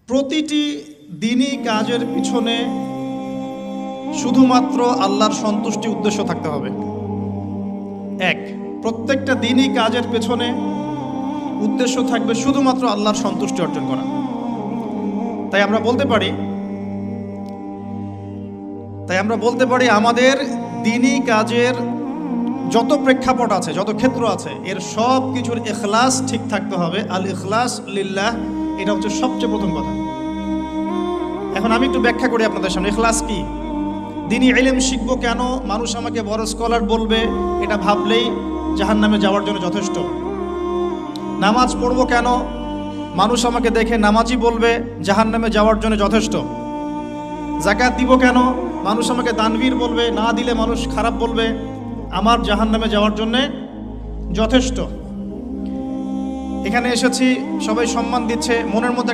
প্রতিটি দিনই কাজের পিছনে শুধুমাত্র আল্লাহর সন্তুষ্টি উদ্দেশ্য থাকতে হবে। প্রত্যেকটা দিনই কাজের পেছনে উদ্দেশ্য থাকবে শুধুমাত্র আল্লাহর সন্তুষ্টি অর্জন করা। তাই আমরা বলতে পারি আমাদের দিনই কাজের যত প্রেক্ষাপট আছে, যত ক্ষেত্র আছে, এর সব কিছুর ইখলাস ঠিক থাকতে হবে। আল ইখলাস লিল্লাহ, এটা হচ্ছে সবচেয়ে প্রথম কথা। এখন আমি একটু ব্যাখ্যা করি আপনাদের সামনে ইখলাস কি। দিনই ইলম শিখবো কেন, মানুষ আমাকে বড় স্কলার বলবে, এটা ভাবলেই জাহান্নামে যাওয়ার জন্য যথেষ্ট। নামাজ পড়বো কেন, মানুষ আমাকে দেখে নামাজি বলবে, জাহান্নামে যাওয়ার জন্য যথেষ্ট। যাকাত দিব কেন, মানুষ আমাকে দানবীর বলবে, না দিলে মানুষ খারাপ বলবে, আমার জাহান্নামে যাওয়ার জন্য যথেষ্ট। এখানে এসেছি, সবাই সম্মান দিচ্ছে, মনের মধ্যে